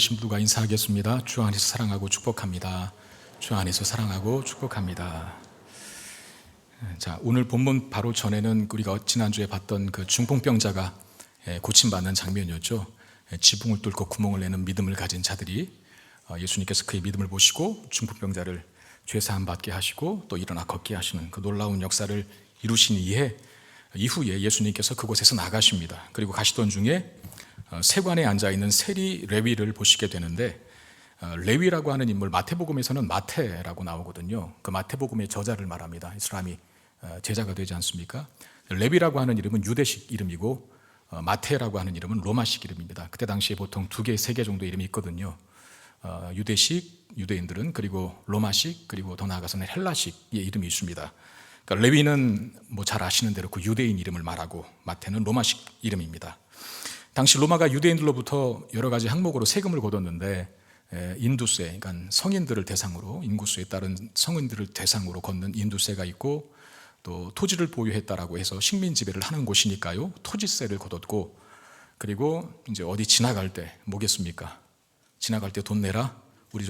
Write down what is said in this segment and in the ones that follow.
계신 분과 인사하겠습니다. 주 안에서 사랑하고 축복합니다. 주 안에서 사랑하고 축복합니다. 자, 오늘 본문 바로 전에는 우리가 지난주에 봤던 그 중풍병자가 고침받는 장면이었죠. 지붕을 뚫고 구멍을 내는 믿음을 가진 자들이 예수님께서 그의 믿음을 보시고 중풍병자를 죄사함 받게 하시고 또 일어나 걷게 하시는 그 놀라운 역사를 이루신 이후에 예수님께서 그곳에서 나가십니다. 그리고 가시던 중에 세관에 앉아있는 세리 레위를 보시게 되는데, 레위라고 하는 인물, 마태복음에서는 마태라고 나오거든요. 그 마태복음의 저자를 말합니다. 이 사람이 제자가 되지 않습니까? 레위라고 하는 이름은 유대식 이름이고 마태라고 하는 이름은 로마식 이름입니다. 그때 당시에 보통 2개, 3개 정도 이름이 있거든요. 유대식, 유대인들은, 그리고 로마식, 그리고 더 나아가서는 헬라식의 이름이 있습니다. 그러니까 레위는 뭐 잘 아시는 대로 그 유대인 이름을 말하고, 마태는 로마식 이름입니다. 당시 로마가 유대인들로부터 여러 가지 항목으로 세금을 걷었는데, 인두세, 그러니까 성인들을 대상으로, 인구수에 따른 성인들을 대상으로 걷는 인두세가 있고, 또 토지를 보유했다라고 해서 식민 지배를 하는 곳이니까요, 토지세를 걷었고, 그리고 이제 어디 지나갈 때 뭐겠습니까? 지나갈 때 돈 내라. 우리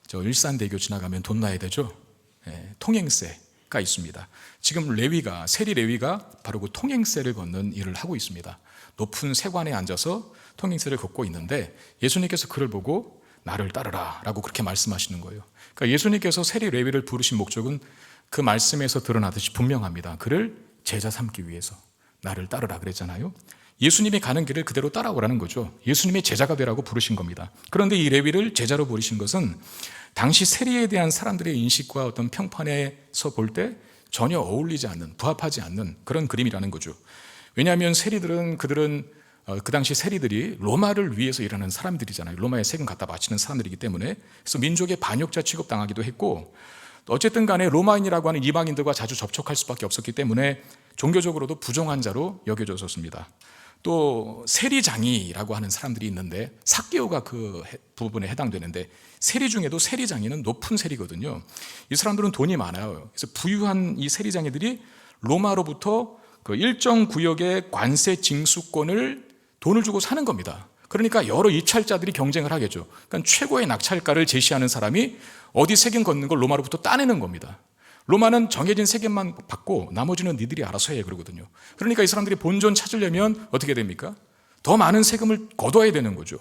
저 일산대교 지나가면 돈 놔야 되죠. 통행세가 있습니다. 지금 세리 레위가 바로 그 통행세를 걷는 일을 하고 있습니다. 높은 세관에 앉아서 통행세를 걷고 있는데, 예수님께서 그를 보고 나를 따르라 라고 그렇게 말씀하시는 거예요. 그러니까 예수님께서 세리 레위를 부르신 목적은 그 말씀에서 드러나듯이 분명합니다. 그를 제자 삼기 위해서 나를 따르라 그랬잖아요. 예수님이 가는 길을 그대로 따라오라는 거죠. 예수님의 제자가 되라고 부르신 겁니다. 그런데 이 레위를 제자로 부르신 것은 당시 세리에 대한 사람들의 인식과 어떤 평판에서 볼 때 전혀 어울리지 않는, 부합하지 않는 그런 그림이라는 거죠. 왜냐하면 그들은 그 당시 세리들이 로마를 위해서 일하는 사람들이잖아요. 로마에 세금 갖다 바치는 사람들이기 때문에, 그래서 민족의 반역자 취급당하기도 했고, 어쨌든 간에 로마인이라고 하는 이방인들과 자주 접촉할 수밖에 없었기 때문에 종교적으로도 부정한 자로 여겨졌었습니다. 또 세리장이라고 하는 사람들이 있는데, 삭개오가 그 부분에 해당되는데, 세리 중에도 세리장이는 높은 세리거든요. 이 사람들은 돈이 많아요. 그래서 부유한 이 세리장이들이 로마로부터 그 일정 구역의 관세 징수권을 돈을 주고 사는 겁니다. 그러니까 여러 입찰자들이 경쟁을 하겠죠. 그러니까 최고의 낙찰가를 제시하는 사람이 어디 세금 걷는 걸 로마로부터 따내는 겁니다. 로마는 정해진 세금만 받고 나머지는 니들이 알아서 해 그러거든요. 그러니까 이 사람들이 본전 찾으려면 어떻게 됩니까? 더 많은 세금을 거둬야 되는 거죠.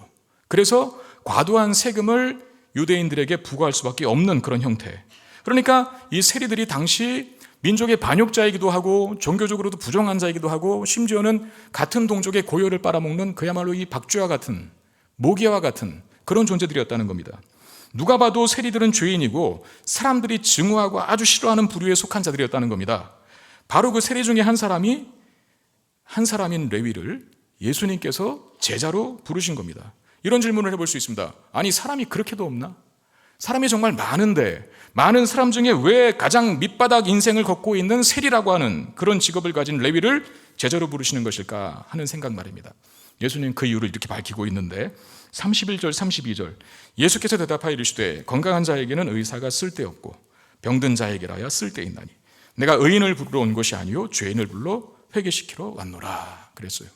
그래서 과도한 세금을 유대인들에게 부과할 수밖에 없는 그런 형태. 그러니까 이 세리들이 당시 민족의 반역자이기도 하고, 종교적으로도 부정한 자이기도 하고, 심지어는 같은 동족의 고열을 빨아먹는 그야말로 이 박쥐와 같은, 모기와 같은 그런 존재들이었다는 겁니다. 누가 봐도 세리들은 죄인이고 사람들이 증오하고 아주 싫어하는 부류에 속한 자들이었다는 겁니다. 바로 그 세리 중에 한 사람인 레위를 예수님께서 제자로 부르신 겁니다. 이런 질문을 해볼 수 있습니다. 아니, 사람이 그렇게도 없나? 사람이 정말 많은데, 많은 사람 중에 왜 가장 밑바닥 인생을 걷고 있는 세리라고 하는 그런 직업을 가진 레위를 제자로 부르시는 것일까 하는 생각 말입니다. 예수님 그 이유를 이렇게 밝히고 있는데, 31절 32절 예수께서 대답하여 이르시되 건강한 자에게는 의사가 쓸데없고 병든 자에게라야 쓸데있나니 내가 의인을 부르러 온 것이 아니요 죄인을 불러 회개시키러 왔노라 그랬어요.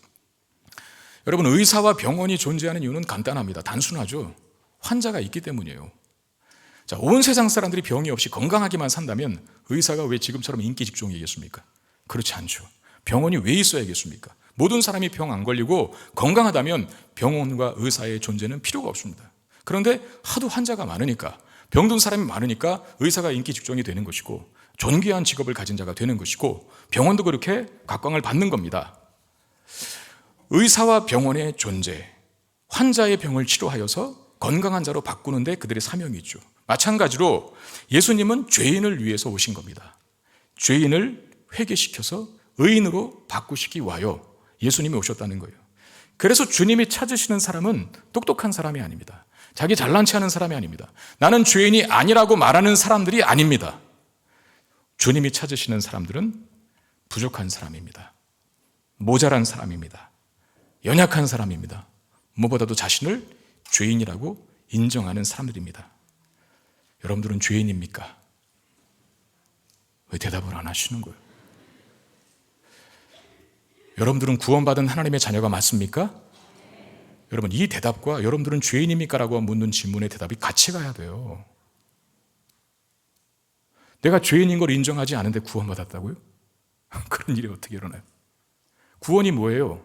여러분, 의사와 병원이 존재하는 이유는 간단합니다. 단순하죠. 환자가 있기 때문이에요. 자, 온 세상 사람들이 병이 없이 건강하게만 산다면 의사가 왜 지금처럼 인기 직종이겠습니까? 그렇지 않죠. 병원이 왜 있어야겠습니까? 모든 사람이 병 안 걸리고 건강하다면 병원과 의사의 존재는 필요가 없습니다. 그런데 하도 환자가 많으니까, 병든 사람이 많으니까 의사가 인기 직종이 되는 것이고 존귀한 직업을 가진 자가 되는 것이고, 병원도 그렇게 각광을 받는 겁니다. 의사와 병원의 존재, 환자의 병을 치료하여서 건강한 자로 바꾸는데 그들의 사명이 있죠. 마찬가지로 예수님은 죄인을 위해서 오신 겁니다. 죄인을 회개시켜서 의인으로 바꾸시기 위하여 예수님이 오셨다는 거예요. 그래서 주님이 찾으시는 사람은 똑똑한 사람이 아닙니다. 자기 잘난 체 하는 사람이 아닙니다. 나는 죄인이 아니라고 말하는 사람들이 아닙니다. 주님이 찾으시는 사람들은 부족한 사람입니다. 모자란 사람입니다. 연약한 사람입니다. 무엇보다도 자신을 죄인이라고 인정하는 사람들입니다. 여러분들은 죄인입니까? 왜 대답을 안 하시는 거예요? 여러분들은 구원받은 하나님의 자녀가 맞습니까? 여러분, 이 대답과 여러분들은 죄인입니까? 라고 묻는 질문의 대답이 같이 가야 돼요. 내가 죄인인 걸 인정하지 않은데 구원받았다고요? 그런 일이 어떻게 일어나요? 구원이 뭐예요?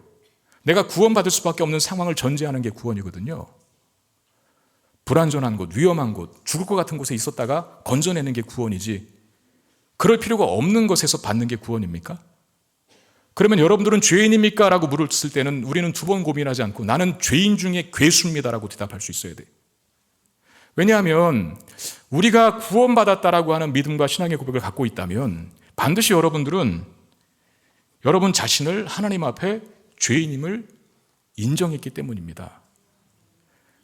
내가 구원받을 수밖에 없는 상황을 전제하는 게 구원이거든요. 불안전한 곳, 위험한 곳, 죽을 것 같은 곳에 있었다가 건져내는 게 구원이지, 그럴 필요가 없는 것에서 받는 게 구원입니까? 그러면 여러분들은 죄인입니까? 라고 물었을 때는 우리는 두 번 고민하지 않고 나는 죄인 중에 괴수입니다 라고 대답할 수 있어야 돼요. 왜냐하면 우리가 구원받았다라고 하는 믿음과 신앙의 고백을 갖고 있다면 반드시 여러분들은 여러분 자신을 하나님 앞에 죄인임을 인정했기 때문입니다.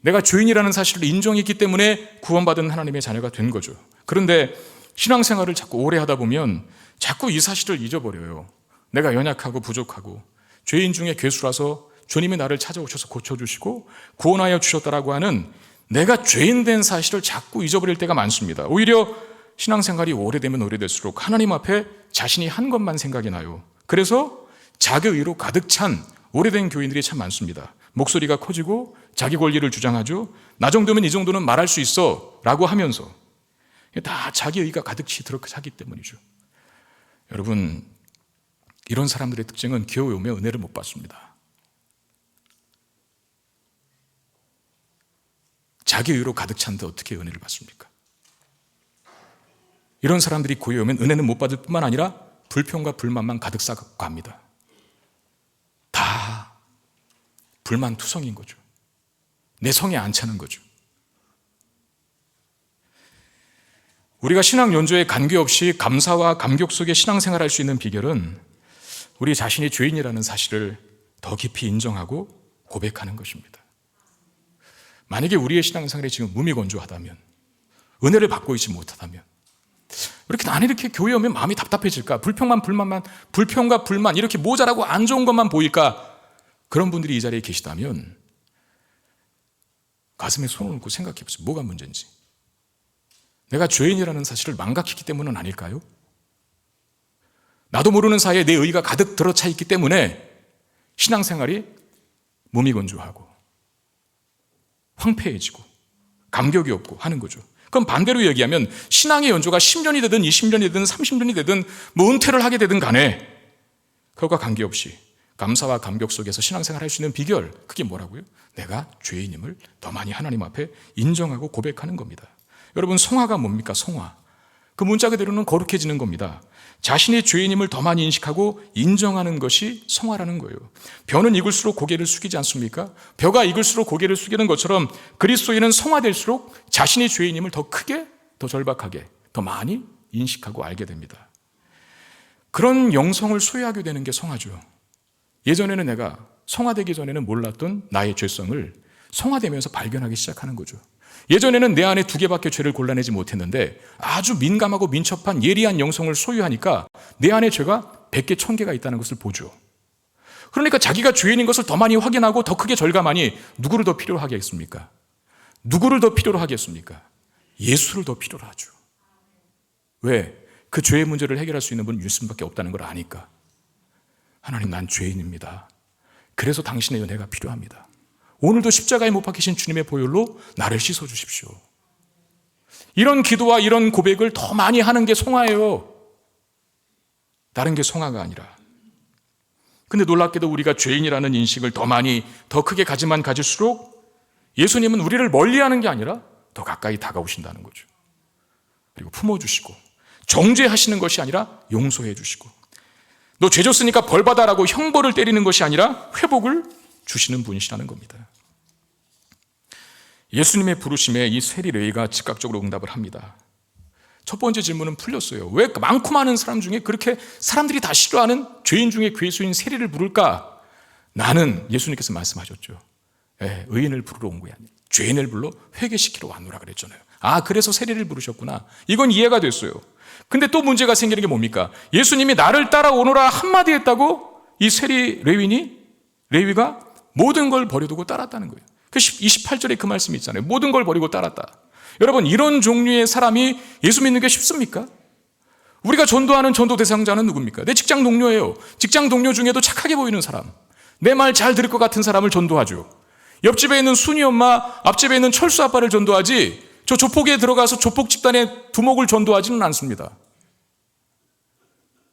내가 죄인이라는 사실을 인정했기 때문에 구원받은 하나님의 자녀가 된 거죠. 그런데 신앙생활을 자꾸 오래 하다 보면 자꾸 이 사실을 잊어버려요. 내가 연약하고 부족하고 죄인 중에 괴수라서 주님이 나를 찾아오셔서 고쳐주시고 구원하여 주셨다라고 하는 내가 죄인 된 사실을 자꾸 잊어버릴 때가 많습니다. 오히려 신앙생활이 오래되면 오래될수록 하나님 앞에 자신이 한 것만 생각이 나요. 그래서 자기의로 가득 찬 오래된 교인들이 참 많습니다. 목소리가 커지고 자기 권리를 주장하죠. 나 정도면 이 정도는 말할 수 있어 라고 하면서 다 자기의가 가득히 들어차기 때문이죠. 여러분, 이런 사람들의 특징은 교회 오면 은혜를 못 받습니다. 자기의로 가득 찬데 어떻게 은혜를 받습니까? 이런 사람들이 교회 오면 은혜는 못 받을 뿐만 아니라 불평과 불만만 가득 쌓고 갑니다. 다 불만투성인 거죠. 내 성에 안 차는 거죠. 우리가 신앙 연조에 관계없이 감사와 감격 속에 신앙생활할 수 있는 비결은 우리 자신이 죄인이라는 사실을 더 깊이 인정하고 고백하는 것입니다. 만약에 우리의 신앙생활이 지금 무미건조하다면, 은혜를 받고 있지 못하다면, 이렇게 나는 이렇게 교회 오면 마음이 답답해질까? 불평과 불만 이렇게 모자라고 안 좋은 것만 보일까? 그런 분들이 이 자리에 계시다면 가슴에 손을 얹고 생각해 보세요. 뭐가 문제인지. 내가 죄인이라는 사실을 망각했기 때문은 아닐까요? 나도 모르는 사이에 내 의가 가득 들어차 있기 때문에 신앙생활이 무미건조하고 황폐해지고 감격이 없고 하는 거죠. 그럼 반대로 얘기하면 신앙의 연조가 10년이 되든 20년이 되든 30년이 되든 뭐 은퇴를 하게 되든 간에 그것과 관계없이 감사와 감격 속에서 신앙생활 할 수 있는 비결, 그게 뭐라고요? 내가 죄인임을 더 많이 하나님 앞에 인정하고 고백하는 겁니다. 여러분, 성화가 뭡니까? 성화. 그 문자 그대로는 거룩해지는 겁니다. 자신의 죄인임을 더 많이 인식하고 인정하는 것이 성화라는 거예요. 벼는 익을수록 고개를 숙이지 않습니까? 벼가 익을수록 고개를 숙이는 것처럼 그리스도인은 성화될수록 자신의 죄인임을 더 크게, 더 절박하게, 더 많이 인식하고 알게 됩니다. 그런 영성을 소유하게 되는 게 성화죠. 예전에는 내가 성화되기 전에는 몰랐던 나의 죄성을 성화되면서 발견하기 시작하는 거죠. 예전에는 내 안에 2개밖에 죄를 골라내지 못했는데 아주 민감하고 민첩한 예리한 영성을 소유하니까 내 안에 죄가 100개, 1000개가 있다는 것을 보죠. 그러니까 자기가 죄인인 것을 더 많이 확인하고 더 크게 절감하니 누구를 더 필요로 하겠습니까? 누구를 더 필요로 하겠습니까? 예수를 더 필요로 하죠. 왜? 그 죄의 문제를 해결할 수 있는 분은 예수님밖에 없다는 걸 아니까. 하나님, 난 죄인입니다. 그래서 당신의 은혜가 필요합니다. 오늘도 십자가에 못 박히신 주님의 보혈로 나를 씻어주십시오. 이런 기도와 이런 고백을 더 많이 하는 게 성화예요. 다른 게 성화가 아니라. 근데 놀랍게도 우리가 죄인이라는 인식을 더 많이, 더 크게 가지만 가질수록 예수님은 우리를 멀리하는 게 아니라 더 가까이 다가오신다는 거죠. 그리고 품어주시고 정죄하시는 것이 아니라 용서해 주시고, 너 죄 졌으니까 벌 받아라고 형벌을 때리는 것이 아니라 회복을 주시는 분이시라는 겁니다. 예수님의 부르심에 이 세리 레위가 즉각적으로 응답을 합니다. 첫 번째 질문은 풀렸어요. 왜 많고 많은 사람 중에 그렇게 사람들이 다 싫어하는 죄인 중에 괴수인 세리를 부를까? 나는, 예수님께서 말씀하셨죠, 의인을 부르러 온 거야. 죄인을 불러 회개시키러 왔노라 그랬잖아요. 아, 그래서 세리를 부르셨구나. 이건 이해가 됐어요. 근데 또 문제가 생기는 게 뭡니까? 예수님이 나를 따라오너라 한마디 했다고 이 세리 레위가 모든 걸 버려두고 따랐다는 거예요. 28절에 그 말씀이 있잖아요. 모든 걸 버리고 따랐다. 여러분, 이런 종류의 사람이 예수 믿는 게 쉽습니까? 우리가 전도하는 전도 대상자는 누굽니까? 내 직장 동료예요. 직장 동료 중에도 착하게 보이는 사람, 내 말 잘 들을 것 같은 사람을 전도하죠. 옆집에 있는 순이 엄마, 앞집에 있는 철수 아빠를 전도하지 저 조폭에 들어가서 조폭 집단의 두목을 전도하지는 않습니다.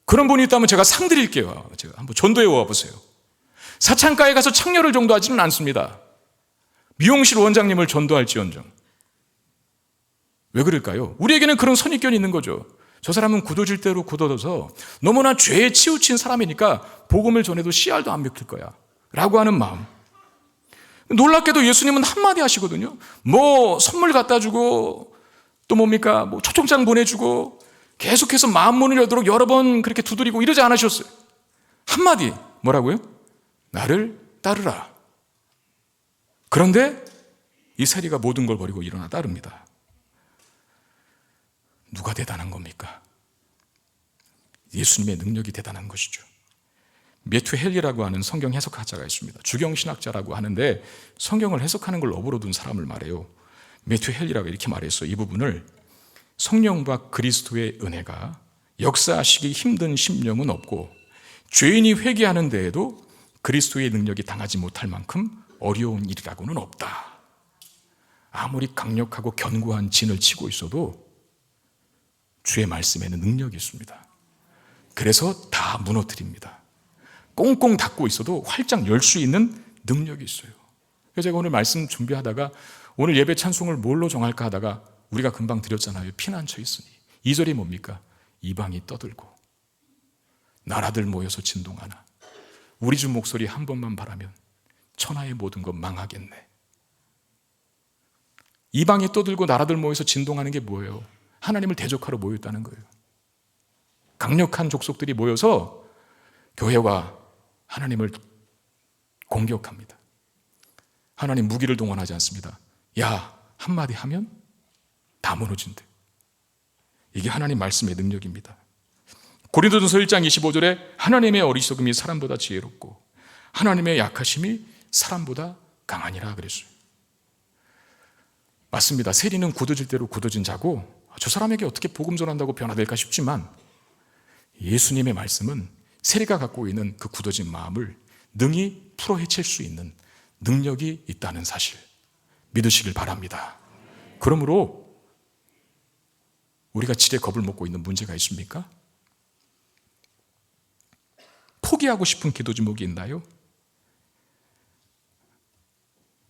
그런 분이 있다면 제가 상 드릴게요. 제가 한번 전도해 와보세요. 사창가에 가서 창녀를 전도하지는 않습니다. 미용실 원장님을 전도할지언정. 왜 그럴까요? 우리에게는 그런 선입견이 있는 거죠. 저 사람은 굳어질 대로 굳어져서 너무나 죄에 치우친 사람이니까 복음을 전해도 씨알도 안 먹힐 거야 라고 하는 마음. 놀랍게도 예수님은 한마디 하시거든요. 뭐 선물 갖다 주고 또 뭡니까? 뭐 초청장 보내주고 계속해서 마음 문을 열도록 여러 번 그렇게 두드리고 이러지 않으셨어요. 한마디 뭐라고요? 나를 따르라. 그런데 이 세리가 모든 걸 버리고 일어나 따릅니다. 누가 대단한 겁니까? 예수님의 능력이 대단한 것이죠. 매튜 헬리라고 하는 성경 해석학자가 있습니다. 주경신학자라고 하는데 성경을 해석하는 걸 업으로 둔 사람을 말해요. 매튜 헬리라고 이렇게 말했어요. 이 부분을 성령과 그리스도의 은혜가 역사하시기 힘든 심령은 없고 죄인이 회개하는 데에도 그리스도의 능력이 당하지 못할 만큼 어려운 일이라고는 없다. 아무리 강력하고 견고한 진을 치고 있어도 주의 말씀에는 능력이 있습니다. 그래서 다 무너뜨립니다. 꽁꽁 닫고 있어도 활짝 열 수 있는 능력이 있어요. 그래서 제가 오늘 말씀 준비하다가 오늘 예배 찬송을 뭘로 정할까 하다가 우리가 금방 드렸잖아요. 피난처 있으니. 2절이 뭡니까? 이방이 떠들고 나라들 모여서 진동하나 우리 주 목소리 한 번만 바라면 천하의 모든 것 망하겠네. 이방이 떠들고 나라들 모여서 진동하는 게 뭐예요? 하나님을 대적하러 모였다는 거예요. 강력한 족속들이 모여서 교회와 하나님을 공격합니다. 하나님 무기를 동원하지 않습니다. 야, 한마디 하면 다 무너진대. 이게 하나님 말씀의 능력입니다. 고린도전서 1장 25절에 하나님의 어리석음이 사람보다 지혜롭고 하나님의 약하심이 사람보다 강하니라 그랬어요. 맞습니다. 세리는 굳어질 대로 굳어진 자고 저 사람에게 어떻게 복음 전한다고 변화될까 싶지만 예수님의 말씀은 세리가 갖고 있는 그 굳어진 마음을 능히 풀어 헤칠 수 있는 능력이 있다는 사실 믿으시길 바랍니다. 그러므로 우리가 지레 겁을 먹고 있는 문제가 있습니까? 포기하고 싶은 기도 제목이 있나요?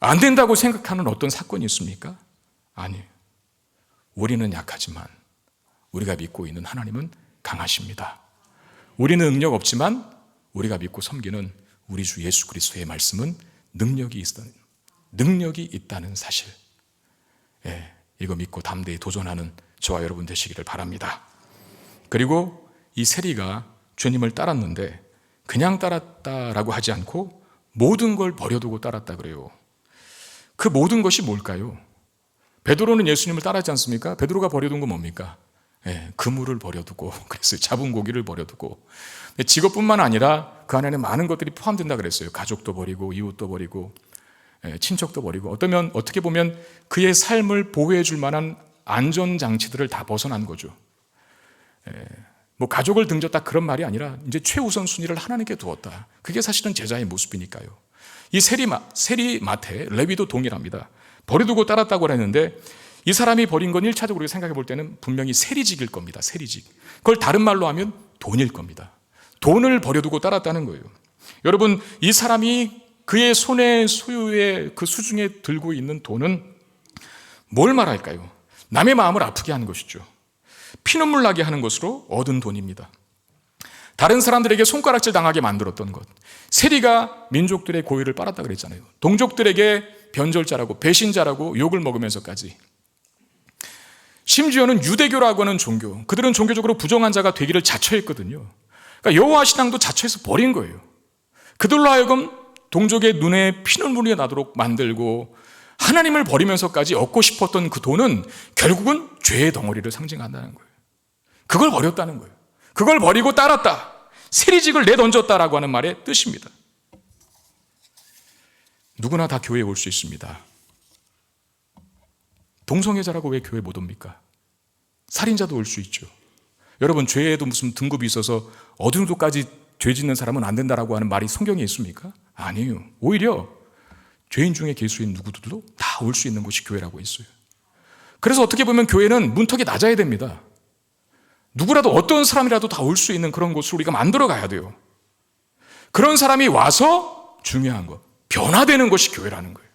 안 된다고 생각하는 어떤 사건이 있습니까? 아니에요. 우리는 약하지만 우리가 믿고 있는 하나님은 강하십니다. 우리는 능력 없지만 우리가 믿고 섬기는 우리 주 예수 그리스도의 말씀은 능력이 있다는 사실. 이거 믿고 담대히 도전하는 저와 여러분 되시기를 바랍니다. 그리고 이 세리가 주님을 따랐는데 그냥 따랐다라고 하지 않고 모든 걸 버려두고 따랐다 그래요. 그 모든 것이 뭘까요? 베드로는 예수님을 따르지 않습니까? 베드로가 버려둔 건 뭡니까? 그물을 버려두고 그랬어요. 잡은 고기를 버려두고. 직업뿐만 아니라 그 안에는 많은 것들이 포함된다 그랬어요. 가족도 버리고 이웃도 버리고 친척도 버리고 어떻게 보면 그의 삶을 보호해 줄 만한 안전장치들을 다 벗어난 거죠. 뭐 가족을 등졌다 그런 말이 아니라 이제 최우선 순위를 하나님께 두었다. 그게 사실은 제자의 모습이니까요. 이 세리마태 레위도 동일합니다. 버려두고 따랐다고 했는데 이 사람이 버린 건 1차적으로 생각해 볼 때는 분명히 세리직일 겁니다. 세리직. 그걸 다른 말로 하면 돈일 겁니다. 돈을 버려두고 따랐다는 거예요. 여러분, 이 사람이 그의 손에 소유의 그 수중에 들고 있는 돈은 뭘 말할까요? 남의 마음을 아프게 하는 것이죠. 피눈물 나게 하는 것으로 얻은 돈입니다. 다른 사람들에게 손가락질 당하게 만들었던 것. 세리가 민족들의 고유를 빨았다 그랬잖아요. 동족들에게 변절자라고 배신자라고 욕을 먹으면서까지. 심지어는 유대교라고 하는 종교, 그들은 종교적으로 부정한 자가 되기를 자처했거든요. 그러니까 여호와 신앙도 자처해서 버린 거예요. 그들로 하여금 동족의 눈에 피눈물이 나도록 만들고 하나님을 버리면서까지 얻고 싶었던 그 돈은 결국은 죄의 덩어리를 상징한다는 거예요. 그걸 버렸다는 거예요. 그걸 버리고 따랐다. 세리직을 내던졌다라고 하는 말의 뜻입니다. 누구나 다 교회에 올 수 있습니다. 동성애자라고 왜 교회 못 옵니까? 살인자도 올 수 있죠. 여러분, 죄에도 무슨 등급이 있어서 어느 정도까지 죄 짓는 사람은 안 된다라고 하는 말이 성경에 있습니까? 아니에요. 오히려 죄인 중에 개수인 누구들도 다 올 수 있는 곳이 교회라고 했어요. 그래서 어떻게 보면 교회는 문턱이 낮아야 됩니다. 누구라도 어떤 사람이라도 다 올 수 있는 그런 곳을 우리가 만들어 가야 돼요. 그런 사람이 와서 중요한 것, 변화되는 것이 교회라는 거예요.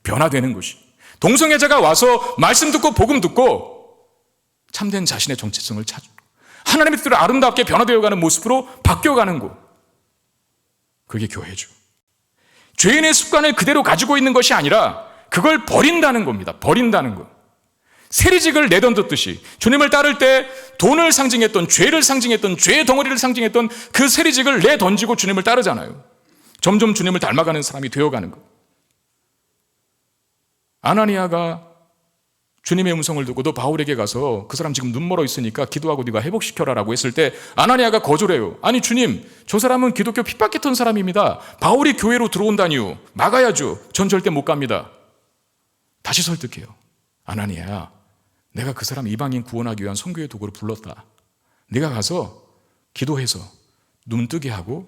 변화되는 것이. 동성애자가 와서 말씀 듣고 복음 듣고 참된 자신의 정체성을 찾고 하나님의 뜻대로 아름답게 변화되어가는 모습으로 바뀌어가는 것. 그게 교회죠. 죄인의 습관을 그대로 가지고 있는 것이 아니라 그걸 버린다는 겁니다. 버린다는 것. 세리직을 내던졌듯이 주님을 따를 때 돈을 상징했던, 죄를 상징했던, 죄의 덩어리를 상징했던 그 세리직을 내던지고 주님을 따르잖아요. 점점 주님을 닮아가는 사람이 되어가는 것. 아나니아가 주님의 음성을 듣고 너 바울에게 가서 그 사람 지금 눈 멀어 있으니까 기도하고 네가 회복시켜라 라고 했을 때 아나니아가 거절해요. 아니 주님, 저 사람은 기독교 핍박했던 사람입니다. 바울이 교회로 들어온다니요. 막아야죠. 전 절대 못 갑니다. 다시 설득해요. 아나니아야, 내가 그 사람 이방인 구원하기 위한 선교의 도구를 불렀다. 네가 가서 기도해서 눈 뜨게 하고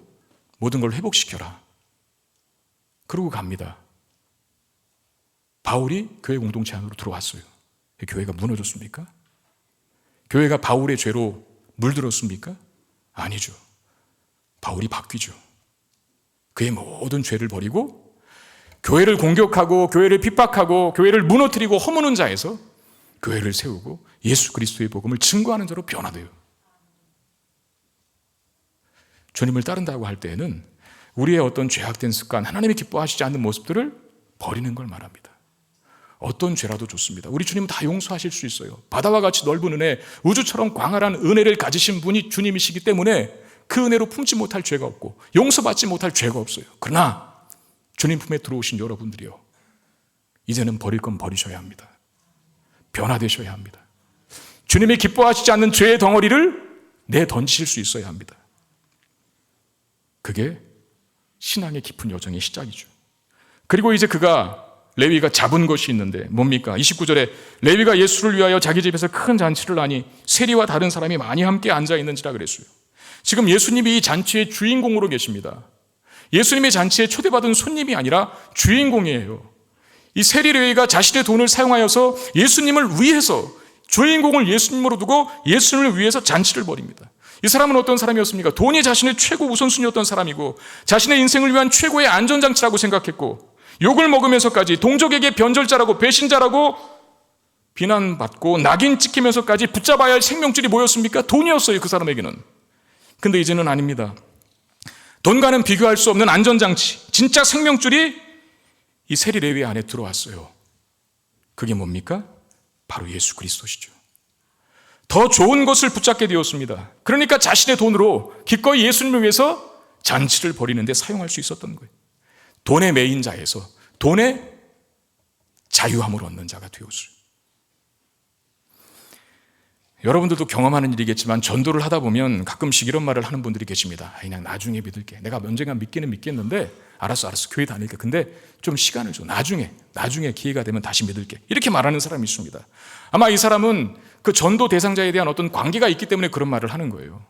모든 걸 회복시켜라. 그러고 갑니다. 바울이 교회 공동체 안으로 들어왔어요. 교회가 무너졌습니까? 교회가 바울의 죄로 물들었습니까? 아니죠. 바울이 바뀌죠. 그의 모든 죄를 버리고 교회를 공격하고 교회를 핍박하고 교회를 무너뜨리고 허무는 자에서 교회를 세우고 예수 그리스도의 복음을 증거하는 자로 변화돼요. 주님을 따른다고 할 때에는 우리의 어떤 죄악된 습관, 하나님이 기뻐하시지 않는 모습들을 버리는 걸 말합니다. 어떤 죄라도 좋습니다. 우리 주님은 다 용서하실 수 있어요. 바다와 같이 넓은 은혜, 우주처럼 광활한 은혜를 가지신 분이 주님이시기 때문에 그 은혜로 품지 못할 죄가 없고 용서받지 못할 죄가 없어요. 그러나 주님 품에 들어오신 여러분들이요, 이제는 버릴 건 버리셔야 합니다. 변화되셔야 합니다. 주님이 기뻐하시지 않는 죄의 덩어리를 내던지실 수 있어야 합니다. 그게 신앙의 깊은 여정의 시작이죠. 그리고 이제 레위가 잡은 것이 있는데 뭡니까? 29절에 레위가 예수를 위하여 자기 집에서 큰 잔치를 하니 세리와 다른 사람이 많이 함께 앉아 있는지라 그랬어요. 지금 예수님이 이 잔치의 주인공으로 계십니다. 예수님의 잔치에 초대받은 손님이 아니라 주인공이에요. 이 세리 레위가 자신의 돈을 사용하여서 예수님을 위해서, 주인공을 예수님으로 두고 예수님을 위해서 잔치를 벌입니다. 이 사람은 어떤 사람이었습니까? 돈이 자신의 최고 우선순위였던 사람이고 자신의 인생을 위한 최고의 안전장치라고 생각했고 욕을 먹으면서까지 동족에게 변절자라고 배신자라고 비난받고 낙인 찍히면서까지 붙잡아야 할 생명줄이 뭐였습니까? 돈이었어요, 그 사람에게는. 근데 이제는 아닙니다. 돈과는 비교할 수 없는 안전장치, 진짜 생명줄이 이 세리 레위 안에 들어왔어요. 그게 뭡니까? 바로 예수 그리스도시죠. 더 좋은 것을 붙잡게 되었습니다. 그러니까 자신의 돈으로 기꺼이 예수님을 위해서 잔치를 벌이는데 사용할 수 있었던 거예요. 돈에 매인 자에서 돈의 자유함을 얻는 자가 되었어요. 여러분들도 경험하는 일이겠지만 전도를 하다 보면 가끔씩 이런 말을 하는 분들이 계십니다. 그냥 나중에 믿을게. 내가 언젠가 믿기는 믿겠는데 알았어 교회 다닐게. 근데 좀 시간을 줘. 나중에 기회가 되면 다시 믿을게. 이렇게 말하는 사람이 있습니다. 아마 이 사람은 그 전도 대상자에 대한 어떤 관계가 있기 때문에 그런 말을 하는 거예요.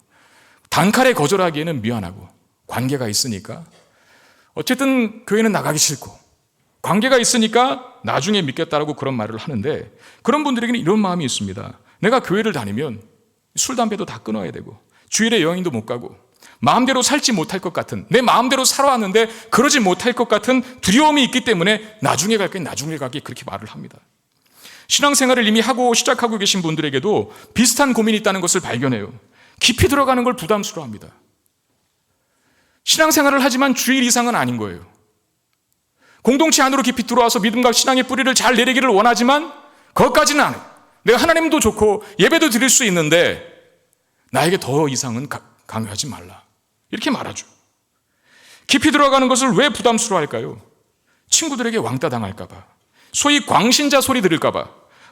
단칼에 거절하기에는 미안하고 관계가 있으니까 어쨌든 교회는 나가기 싫고 관계가 있으니까 나중에 믿겠다라고 그런 말을 하는데, 그런 분들에게는 이런 마음이 있습니다. 내가 교회를 다니면 술, 담배도 다 끊어야 되고 주일에 여행도 못 가고 마음대로 살지 못할 것 같은, 내 마음대로 살아왔는데 그러지 못할 것 같은 두려움이 있기 때문에 나중에 갈게 그렇게 말을 합니다. 신앙생활을 이미 시작하고 계신 분들에게도 비슷한 고민이 있다는 것을 발견해요. 깊이 들어가는 걸 부담스러워합니다. 신앙생활을 하지만 주일 이상은 아닌 거예요. 공동체 안으로 깊이 들어와서 믿음과 신앙의 뿌리를 잘 내리기를 원하지만 그것까지는 안 해요. 내가 하나님도 좋고 예배도 드릴 수 있는데 나에게 더 이상은 강요하지 말라. 이렇게 말하죠. 깊이 들어가는 것을 왜 부담스러워할까요? 친구들에게 왕따 당할까 봐, 소위 광신자 소리 들을까 봐,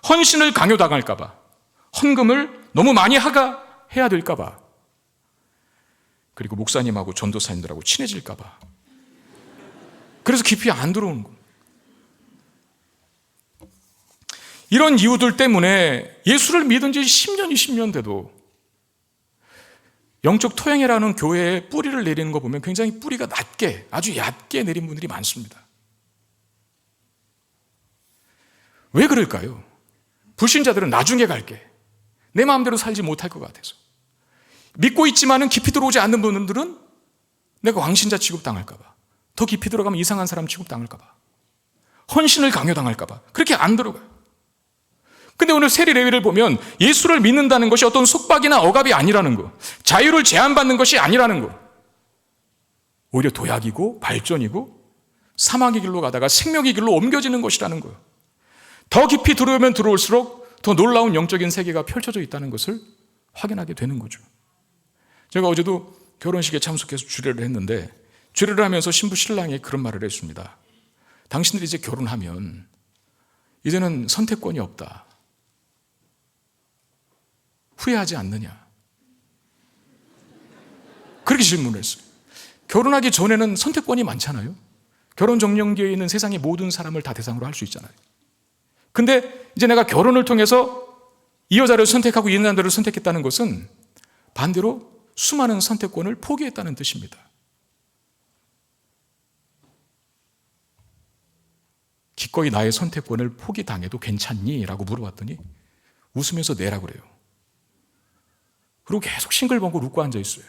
헌신을 강요당할까 봐, 헌금을 너무 많이 해야 될까 봐, 그리고 목사님하고 전도사님들하고 친해질까 봐. 그래서 깊이 안 들어오는 겁니다. 이런 이유들 때문에 예수를 믿은 지 10년, 20년 돼도 영적 토양이라는 교회에 뿌리를 내리는 거 보면 굉장히 뿌리가 낮게, 아주 얕게 내린 분들이 많습니다. 왜 그럴까요? 불신자들은 나중에 갈게, 내 마음대로 살지 못할 것 같아서. 믿고 있지만은 깊이 들어오지 않는 분들은 내가 왕신자 취급당할까 봐, 더 깊이 들어가면 이상한 사람 취급당할까 봐, 헌신을 강요당할까 봐 그렇게 안 들어가요. 근데 오늘 세리 레위를 보면 예수를 믿는다는 것이 어떤 속박이나 억압이 아니라는 거, 자유를 제한받는 것이 아니라는 거, 오히려 도약이고 발전이고 사망의 길로 가다가 생명의 길로 옮겨지는 것이라는 거예요. 더 깊이 들어오면 들어올수록 더 놀라운 영적인 세계가 펼쳐져 있다는 것을 확인하게 되는 거죠. 제가 어제도 결혼식에 참석해서 주례를 했는데, 주례를 하면서 신부 신랑이 그런 말을 했습니다. 당신들이 이제 결혼하면 이제는 선택권이 없다, 후회하지 않느냐, 그렇게 질문을 했어요. 결혼하기 전에는 선택권이 많잖아요. 결혼 정령기에 있는 세상의 모든 사람을 다 대상으로 할 수 있잖아요. 근데 이제 내가 결혼을 통해서 이 여자를 선택하고 이 남자를 선택했다는 것은 반대로 수많은 선택권을 포기했다는 뜻입니다. 기꺼이 나의 선택권을 포기당해도 괜찮니? 라고 물어봤더니 웃으면서 내라고 그래요. 그리고 계속 싱글벙글 웃고 앉아 있어요.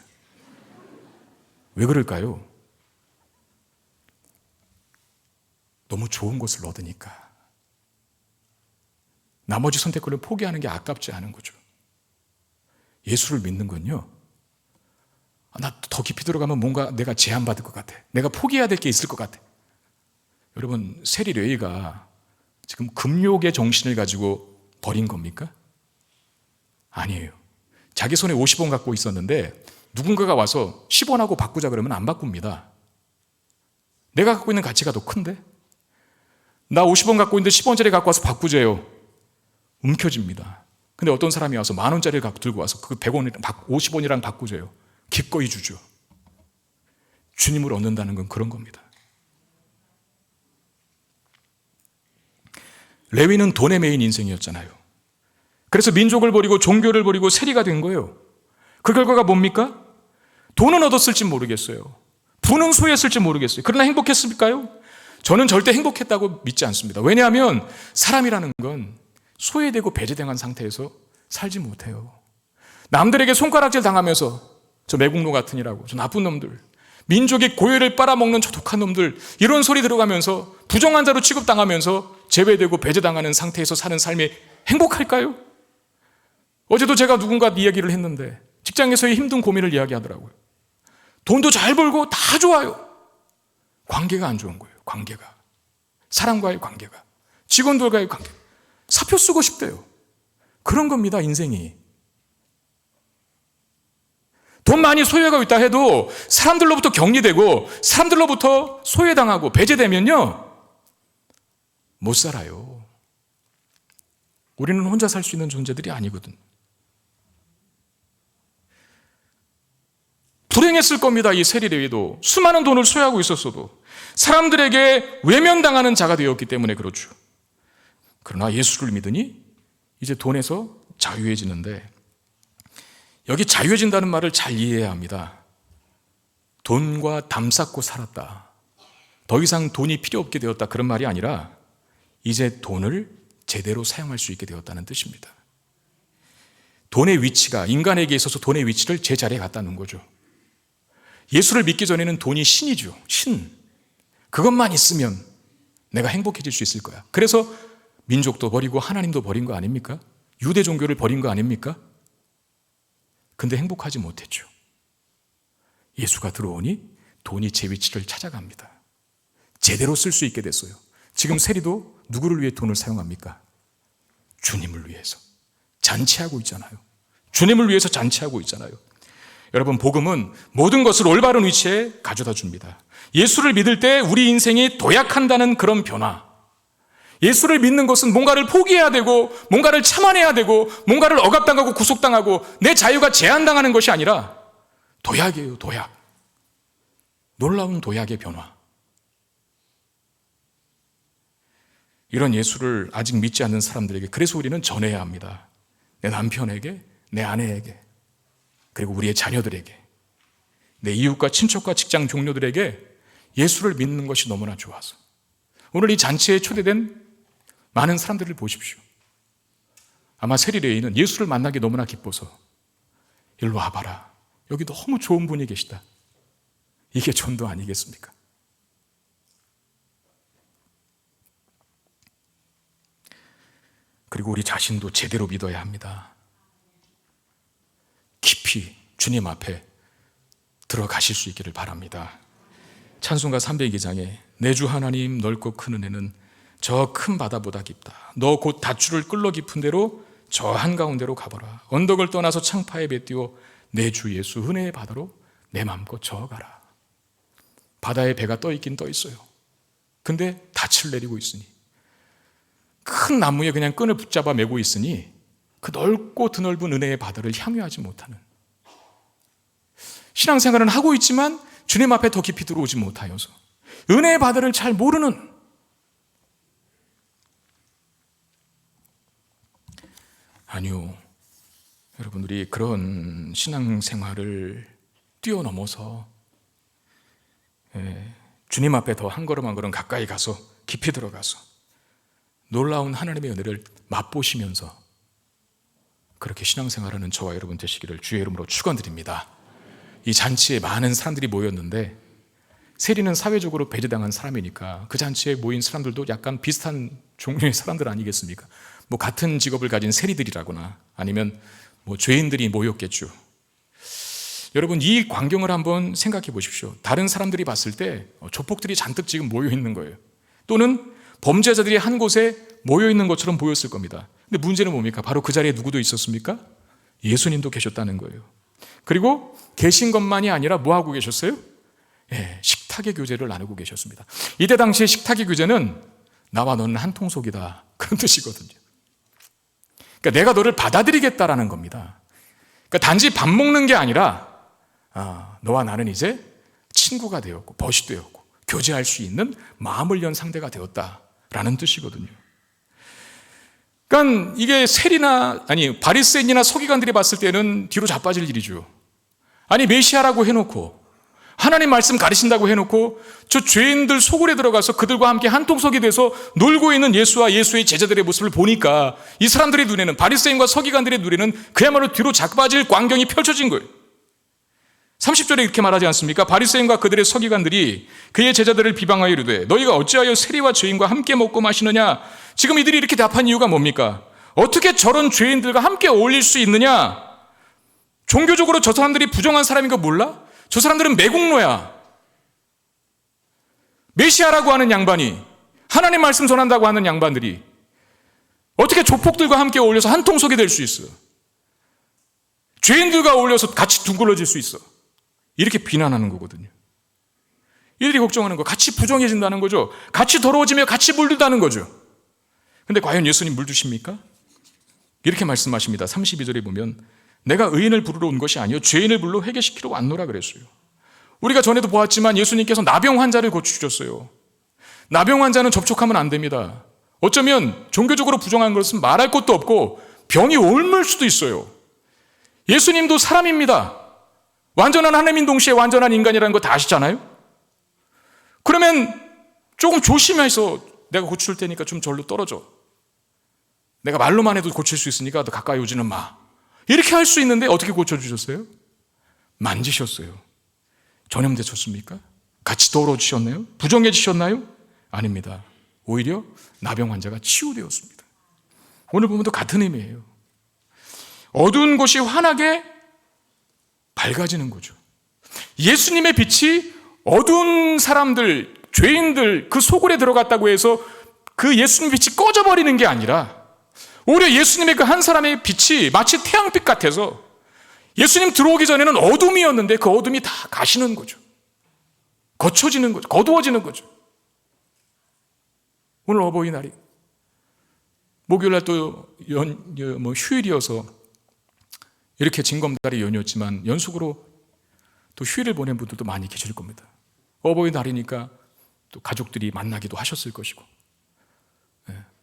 왜 그럴까요? 너무 좋은 것을 얻으니까. 나머지 선택권을 포기하는 게 아깝지 않은 거죠. 예수를 믿는 건요, 나 더 깊이 들어가면 뭔가 내가 제한받을 것 같아, 내가 포기해야 될 게 있을 것 같아. 여러분, 세리 레위가 지금 금욕의 정신을 가지고 버린 겁니까? 아니에요. 자기 손에 50원 갖고 있었는데 누군가가 와서 10원하고 바꾸자 그러면 안 바꿉니다. 내가 갖고 있는 가치가 더 큰데? 나 50원 갖고 있는데 10원짜리 갖고 와서 바꾸재요. 움켜집니다. 근데 어떤 사람이 와서 10,000원짜리를 들고 와서 그 100원이랑 50원이랑 바꾸재요. 기꺼이 주죠. 주님을 얻는다는 건 그런 겁니다. 레위는 돈에 매인 인생이었잖아요. 그래서 민족을 버리고 종교를 버리고 세리가 된 거예요. 그 결과가 뭡니까? 돈은 얻었을지 모르겠어요. 부는 소유했을지 모르겠어요. 그러나 행복했을까요? 저는 절대 행복했다고 믿지 않습니다. 왜냐하면 사람이라는 건 소외되고 배제당한 상태에서 살지 못해요. 남들에게 손가락질 당하면서 저 매국노 같으니라고, 저 나쁜 놈들, 민족의 고유를 빨아먹는 저 독한 놈들, 이런 소리 들어가면서 부정한 자로 취급당하면서 제외되고 배제당하는 상태에서 사는 삶이 행복할까요? 어제도 제가 누군가 이야기를 했는데 직장에서의 힘든 고민을 이야기하더라고요. 돈도 잘 벌고 다 좋아요. 관계가 안 좋은 거예요. 관계가. 사람과의 관계가. 직원들과의 관계. 사표 쓰고 싶대요. 그런 겁니다, 인생이. 돈 많이 소유하고 있다 해도 사람들로부터 격리되고 사람들로부터 소외당하고 배제되면요, 못 살아요. 우리는 혼자 살 수 있는 존재들이 아니거든. 불행했을 겁니다. 이 세리 레위도 수많은 돈을 소유하고 있었어도 사람들에게 외면당하는 자가 되었기 때문에 그렇죠. 그러나 예수를 믿으니 이제 돈에서 자유해지는데, 여기 자유해진다는 말을 잘 이해해야 합니다. 돈과 담 쌓고 살았다, 더 이상 돈이 필요 없게 되었다, 그런 말이 아니라 이제 돈을 제대로 사용할 수 있게 되었다는 뜻입니다. 돈의 위치가, 인간에게 있어서 돈의 위치를 제자리에 갖다 놓은 거죠. 예수를 믿기 전에는 돈이 신이죠. 신. 그것만 있으면 내가 행복해질 수 있을 거야. 그래서 민족도 버리고 하나님도 버린 거 아닙니까? 유대 종교를 버린 거 아닙니까? 근데 행복하지 못했죠. 예수가 들어오니 돈이 제 위치를 찾아갑니다. 제대로 쓸 수 있게 됐어요. 지금 세리도 누구를 위해 돈을 사용합니까? 주님을 위해서 잔치하고 있잖아요. 주님을 위해서 잔치하고 있잖아요. 여러분, 복음은 모든 것을 올바른 위치에 가져다 줍니다. 예수를 믿을 때 우리 인생이 도약한다는 그런 변화. 예수를 믿는 것은 뭔가를 포기해야 되고 뭔가를 참아내야 되고 뭔가를 억압당하고 구속당하고 내 자유가 제한당하는 것이 아니라 도약이에요. 도약. 놀라운 도약의 변화. 이런 예수를 아직 믿지 않는 사람들에게, 그래서 우리는 전해야 합니다. 내 남편에게, 내 아내에게, 그리고 우리의 자녀들에게, 내 이웃과 친척과 직장 동료들에게 예수를 믿는 것이 너무나 좋아서 오늘 이 잔치에 초대된 많은 사람들을 보십시오. 아마 세리레이는 예수를 만나기 너무나 기뻐서 일로 와봐라. 여기 너무 좋은 분이 계시다. 이게 전도 아니겠습니까? 그리고 우리 자신도 제대로 믿어야 합니다. 깊이 주님 앞에 들어가실 수 있기를 바랍니다. 찬송가 302장에 내 주 하나님 넓고 큰 은혜는 저 큰 바다보다 깊다. 너 곧 닷줄을 끌러 깊은 대로 저 한가운데로 가보라. 언덕을 떠나서 창파에 배띄워 내 주 예수 은혜의 바다로 내 맘껏 저어가라. 바다에 배가 떠 있긴 떠 있어요. 근데 닻을 내리고 있으니, 큰 나무에 그냥 끈을 붙잡아 메고 있으니 그 넓고 드넓은 은혜의 바다를 향유하지 못하는, 신앙생활은 하고 있지만 주님 앞에 더 깊이 들어오지 못하여서 은혜의 바다를 잘 모르는, 아니요, 여러분, 우리 그런 신앙생활을 뛰어넘어서 주님 앞에 더 한 걸음 한 걸음 가까이 가서 깊이 들어가서 놀라운 하나님의 은혜를 맛보시면서 그렇게 신앙생활하는 저와 여러분 되시기를 주의 이름으로 축원드립니다. 이 잔치에 많은 사람들이 모였는데, 세리는 사회적으로 배제당한 사람이니까 그 잔치에 모인 사람들도 약간 비슷한 종류의 사람들 아니겠습니까? 뭐 같은 직업을 가진 세리들이라거나 아니면 뭐 죄인들이 모였겠죠. 여러분, 이 광경을 한번 생각해 보십시오. 다른 사람들이 봤을 때 조폭들이 잔뜩 지금 모여 있는 거예요. 또는 범죄자들이 한 곳에 모여 있는 것처럼 보였을 겁니다. 근데 문제는 뭡니까? 바로 그 자리에 누구도 있었습니까? 예수님도 계셨다는 거예요. 그리고 계신 것만이 아니라 뭐 하고 계셨어요? 식탁의 교제를 나누고 계셨습니다. 이때 당시에 식탁의 교제는 나와 너는 한 통속이다, 그런 뜻이거든요. 그러니까 내가 너를 받아들이겠다라는 겁니다. 그러니까 단지 밥 먹는 게 아니라 너와 나는 이제 친구가 되었고 벗이 되었고 교제할 수 있는 마음을 연 상대가 되었다라는 뜻이거든요. 그러니까 이게 바리새인이나 서기관들이 봤을 때는 뒤로 자빠질 일이죠. 아니, 메시아라고 해놓고 하나님 말씀 가르친다고 해놓고 저 죄인들 소굴에 들어가서 그들과 함께 한통속이 돼서 놀고 있는 예수와 예수의 제자들의 모습을 보니까 이 사람들의 눈에는, 바리새인과 서기관들의 눈에는 그야말로 뒤로 자빠질 광경이 펼쳐진 거예요. 30절에 이렇게 말하지 않습니까? 바리새인과 그들의 서기관들이 그의 제자들을 비방하여 이르되 너희가 어찌하여 세리와 죄인과 함께 먹고 마시느냐? 지금 이들이 이렇게 답한 이유가 뭡니까? 어떻게 저런 죄인들과 함께 어울릴 수 있느냐? 종교적으로 저 사람들이 부정한 사람인 거 몰라? 저 사람들은 매국노야. 메시아라고 하는 양반이, 하나님 말씀 전한다고 하는 양반들이 어떻게 조폭들과 함께 어울려서 한 통속이 될 수 있어? 죄인들과 어울려서 같이 둥글어질 수 있어? 이렇게 비난하는 거거든요. 이들이 걱정하는 거, 같이 부정해진다는 거죠. 같이 더러워지며 같이 물들다는 거죠. 근데 과연 예수님 물드십니까? 이렇게 말씀하십니다. 32절에 보면 내가 의인을 부르러 온 것이 아니요 죄인을 불러 회개시키러 왔노라 그랬어요. 우리가 전에도 보았지만 예수님께서 나병 환자를 고치셨어요. 나병 환자는 접촉하면 안 됩니다. 어쩌면 종교적으로 부정한 것은 말할 것도 없고 병이 옮을 수도 있어요. 예수님도 사람입니다. 완전한 하나님인 동시에 완전한 인간이라는 거 다 아시잖아요? 그러면 조금 조심해서 내가 고칠 테니까 좀 절로 떨어져. 내가 말로만 해도 고칠 수 있으니까 너 가까이 오지는 마. 이렇게 할 수 있는데 어떻게 고쳐주셨어요? 만지셨어요. 전염되셨습니까? 같이 더러워지셨나요? 부정해지셨나요? 아닙니다. 오히려 나병 환자가 치유되었습니다. 오늘 보면 또 같은 의미예요. 어두운 곳이 환하게 밝아지는 거죠. 예수님의 빛이 어두운 사람들, 죄인들 그 소굴에 들어갔다고 해서 그 예수님 빛이 꺼져버리는 게 아니라 오히려 예수님의 그 한 사람의 빛이 마치 태양빛 같아서 예수님 들어오기 전에는 어둠이었는데 그 어둠이 다 가시는 거죠. 거쳐지는 거죠. 거두어지는 거죠. 오늘 어버이날이 목요일날 또 휴일이어서 이렇게 징검다리 연휴였지만 연속으로 또 휴일을 보낸 분들도 많이 계실 겁니다. 어버이날이니까 또 가족들이 만나기도 하셨을 것이고,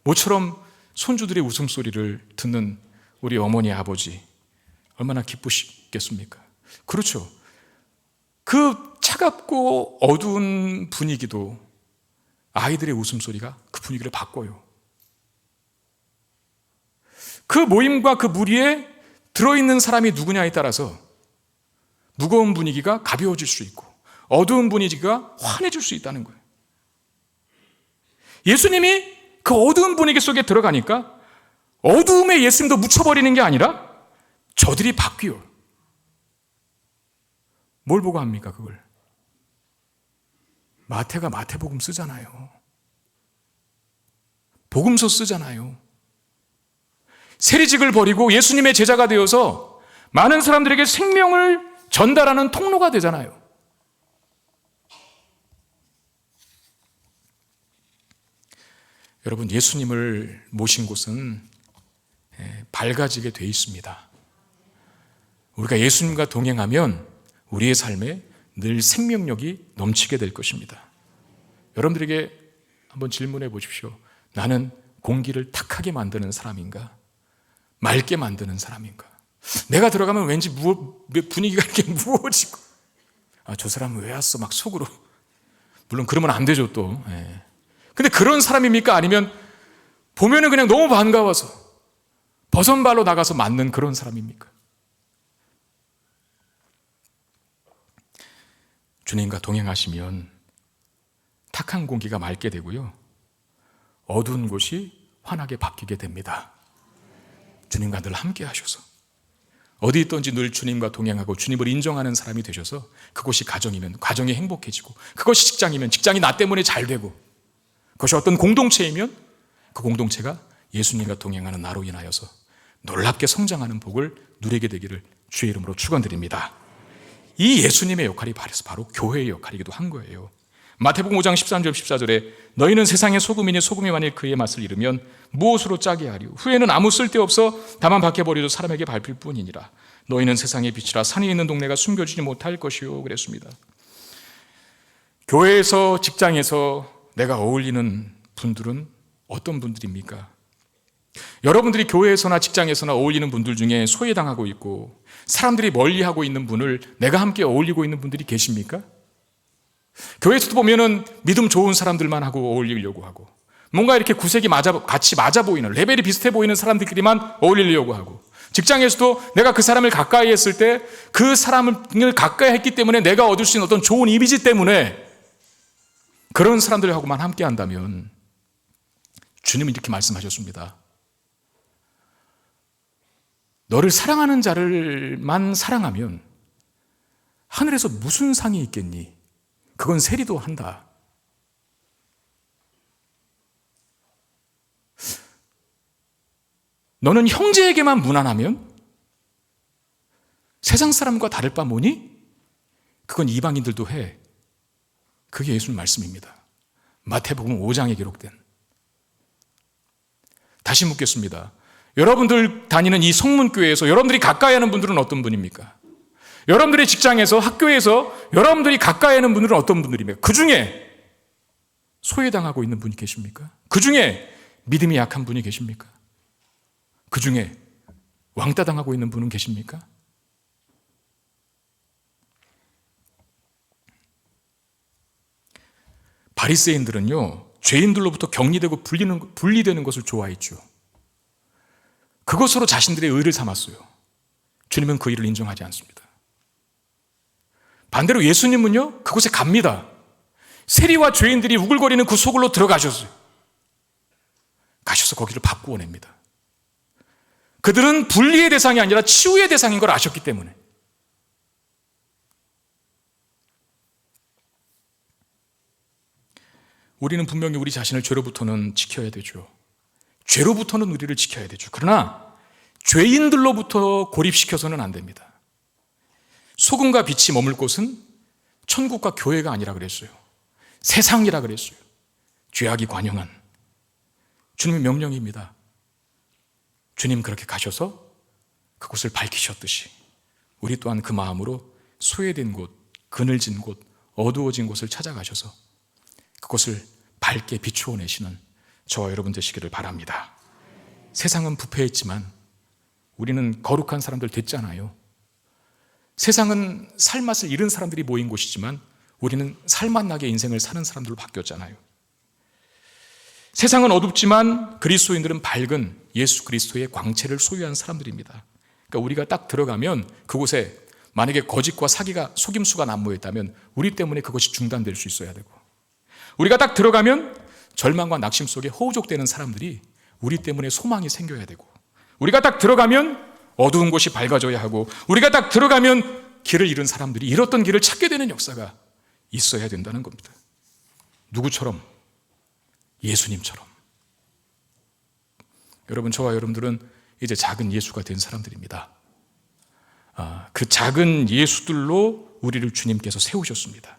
모처럼 손주들의 웃음소리를 듣는 우리 어머니 아버지 얼마나 기쁘시겠습니까? 그렇죠. 그 차갑고 어두운 분위기도 아이들의 웃음소리가 그 분위기를 바꿔요. 그 모임과 그 무리에 들어있는 사람이 누구냐에 따라서 무거운 분위기가 가벼워질 수 있고 어두운 분위기가 환해질 수 있다는 거예요. 예수님이 그 어두운 분위기 속에 들어가니까 어두움에 예수님도 묻혀버리는 게 아니라 저들이 바뀌어요. 뭘 보고 합니까, 그걸? 마태가 마태복음 쓰잖아요. 복음서 쓰잖아요. 세리직을 버리고 예수님의 제자가 되어서 많은 사람들에게 생명을 전달하는 통로가 되잖아요. 여러분, 예수님을 모신 곳은 밝아지게 돼 있습니다. 우리가 예수님과 동행하면 우리의 삶에 늘 생명력이 넘치게 될 것입니다. 여러분들에게 한번 질문해 보십시오. 나는 공기를 탁하게 만드는 사람인가? 맑게 만드는 사람인가? 내가 들어가면 왠지 분위기가 이렇게 무거워지고, 저 사람은 왜 왔어? 막 속으로. 물론 그러면 안 되죠, 또. 근데 그런 사람입니까? 아니면 보면은 그냥 너무 반가워서 버선발로 나가서 맞는 그런 사람입니까? 주님과 동행하시면 탁한 공기가 맑게 되고요, 어두운 곳이 환하게 바뀌게 됩니다. 주님과 늘 함께 하셔서 어디 있든지 늘 주님과 동행하고 주님을 인정하는 사람이 되셔서 그곳이 가정이면 가정이 행복해지고, 그것이 직장이면 직장이 나 때문에 잘 되고, 그것이 어떤 공동체이면 그 공동체가 예수님과 동행하는 나로 인하여서 놀랍게 성장하는 복을 누리게 되기를 주의 이름으로 축원드립니다. 이 예수님의 역할이 바로 교회의 역할이기도 한 거예요. 마태복음 5장 13절 14절에 너희는 세상의 소금이니 소금이 만일 그의 맛을 잃으면 무엇으로 짜게 하리요? 후에는 아무 쓸데없어 다만 밖에 버려도 사람에게 밟힐 뿐이니라. 너희는 세상의 빛이라 산이 있는 동네가 숨겨지지 못할 것이요, 그랬습니다. 교회에서, 직장에서 내가 어울리는 분들은 어떤 분들입니까? 여러분들이 교회에서나 직장에서나 어울리는 분들 중에 소외당하고 있고 사람들이 멀리하고 있는 분을 내가 함께 어울리고 있는 분들이 계십니까? 교회에서도 보면은 믿음 좋은 사람들만 하고 어울리려고 하고, 뭔가 이렇게 구색이 같이 맞아 보이는, 레벨이 비슷해 보이는 사람들끼리만 어울리려고 하고, 직장에서도 내가 그 사람을 가까이 했을 때 그 사람을 가까이 했기 때문에 내가 얻을 수 있는 어떤 좋은 이미지 때문에 그런 사람들하고만 함께 한다면, 주님은 이렇게 말씀하셨습니다. 너를 사랑하는 자를만 사랑하면 하늘에서 무슨 상이 있겠니? 그건 세리도 한다. 너는 형제에게만 무난하면 세상 사람과 다를 바 뭐니? 그건 이방인들도 해. 그게 예수님 말씀입니다. 마태복음 5장에 기록된. 다시 묻겠습니다. 여러분들 다니는 이 성문교회에서 여러분들이 가까이 하는 분들은 어떤 분입니까? 여러분들의 직장에서, 학교에서 여러분들이 가까이 하는 분들은 어떤 분들입니까? 그 중에 소외당하고 있는 분이 계십니까? 그 중에 믿음이 약한 분이 계십니까? 그 중에 왕따 당하고 있는 분은 계십니까? 바리새인들은요, 죄인들로부터 격리되고 분리되는 것을 좋아했죠. 그것으로 자신들의 의를 삼았어요. 주님은 그 일을 인정하지 않습니다. 반대로 예수님은요, 그곳에 갑니다. 세리와 죄인들이 우글거리는 그 소굴로 들어가셨어요. 가셔서 거기를 바꾸어냅니다. 그들은 분리의 대상이 아니라 치유의 대상인 걸 아셨기 때문에. 우리는 분명히 우리 자신을 죄로부터는 지켜야 되죠. 죄로부터는 우리를 지켜야 되죠. 그러나 죄인들로부터 고립시켜서는 안 됩니다. 소금과 빛이 머물 곳은 천국과 교회가 아니라 그랬어요. 세상이라 그랬어요. 죄악이 관영한 주님의 명령입니다. 주님 그렇게 가셔서 그곳을 밝히셨듯이 우리 또한 그 마음으로 소외된 곳, 그늘진 곳, 어두워진 곳을 찾아가셔서 그곳을 밝게 비추어 내시는 저와 여러분 되시기를 바랍니다. 세상은 부패했지만 우리는 거룩한 사람들 됐잖아요. 세상은 살맛을 잃은 사람들이 모인 곳이지만 우리는 살맛나게 인생을 사는 사람들로 바뀌었잖아요. 세상은 어둡지만 그리스도인들은 밝은 예수 그리스도의 광채를 소유한 사람들입니다. 그러니까 우리가 딱 들어가면 그곳에 만약에 거짓과 사기가 속임수가 난무했다면 우리 때문에 그것이 중단될 수 있어야 되고, 우리가 딱 들어가면 절망과 낙심 속에 허우적대는 사람들이 우리 때문에 소망이 생겨야 되고, 우리가 딱 들어가면 어두운 곳이 밝아져야 하고, 우리가 딱 들어가면 길을 잃은 사람들이 잃었던 길을 찾게 되는 역사가 있어야 된다는 겁니다. 누구처럼? 예수님처럼. 여러분, 저와 여러분들은 이제 작은 예수가 된 사람들입니다. 그 작은 예수들로 우리를 주님께서 세우셨습니다.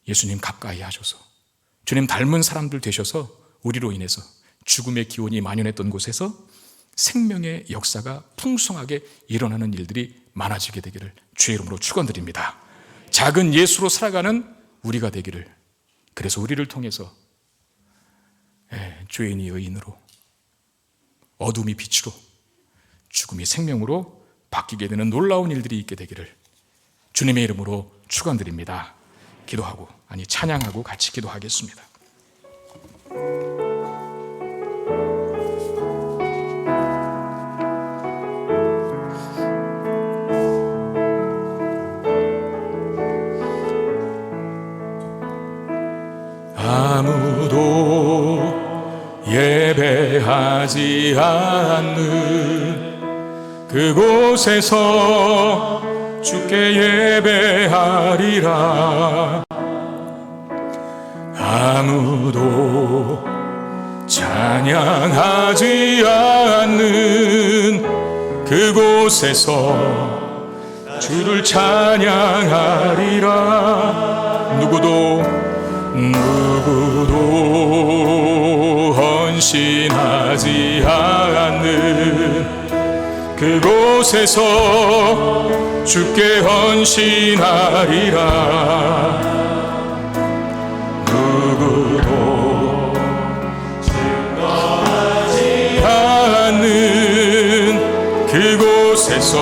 예수님 가까이 하셔서, 주님 닮은 사람들 되셔서 우리로 인해서 죽음의 기온이 만연했던 곳에서 생명의 역사가 풍성하게 일어나는 일들이 많아지게 되기를 주의 이름으로 축원드립니다. 작은 예수로 살아가는 우리가 되기를, 그래서 우리를 통해서 죄인이 의인으로, 어둠이 빛으로, 죽음이 생명으로 바뀌게 되는 놀라운 일들이 있게 되기를 주님의 이름으로 축원드립니다. 기도하고, 찬양하고 같이 기도하겠습니다. 아무도 예배하지 않는 그곳에서 주께 예배하리라. 아무도 찬양하지 않는 그곳에서 주를 찬양하리라. 누구도 헌신하지 않는 그곳에서 주께 헌신하리라. 누구도 증거하지 않는 그곳에서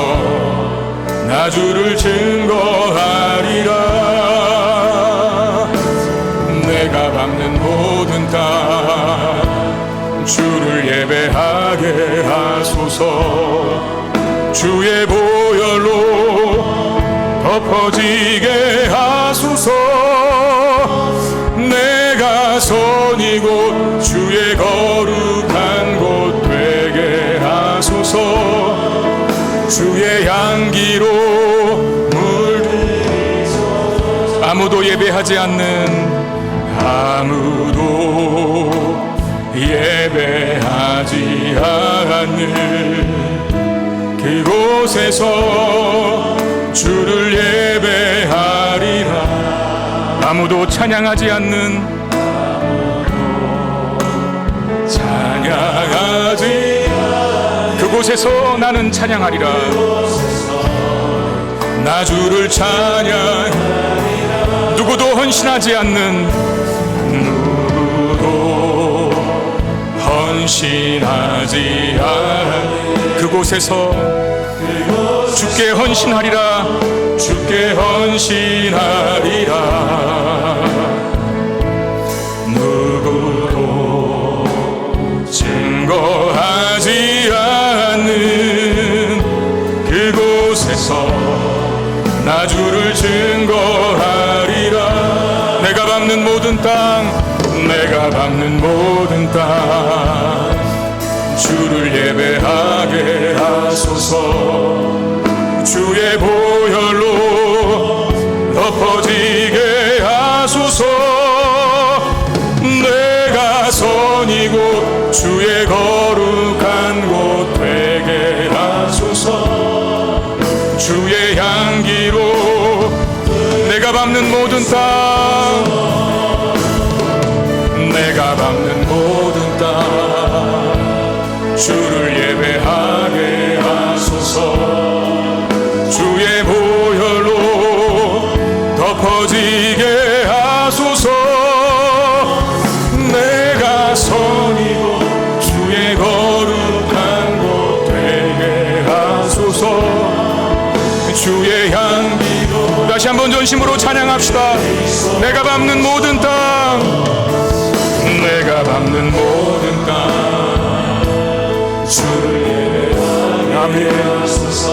나 주를 증거하리라. 내가 밟는 모든 땅 주를 예배하게 하소서. 주의 보혈로 덮어지게 하소서. 내가 선이고 주의 거룩한 곳 되게 하소서. 주의 향기로 물들이소서. 아무도 예배하지 않는, 아무도 예배하지 않는 그곳에서 주를 예배하리라. 아무도 찬양하지 않는, 그곳에서 나는 찬양하리라. 나 주를 찬양. 누구도 헌신하지 않는, 누구도 헌신하지 않는 그곳에서 주께 헌신하리라. 주께 헌신하리라. 누구도 증거하지 않는 그곳에서 나 주를 증거하리라. 내가 밟는 모든 땅, 내가 밟는 모든 땅 주를 예배하게 하소서. 주의 보혈로 덮어지게 하소서. 내가 선이고 주의 거룩한 곳 되게 하소서. 주의 향기로 내가 밟는 모든 땅, 내가 밟는 모든 땅 주를 예배하게 하소서. 주의 보혈로 덮어지게 하소서. 내가 선이고 주의 거룩한 곳 되게 하소서. 주의 향기로 다시 한번 전심으로 찬양합시다. 내가 밟는 모든 땅, 내가 밟는 모든 땅 주의 예배하소서.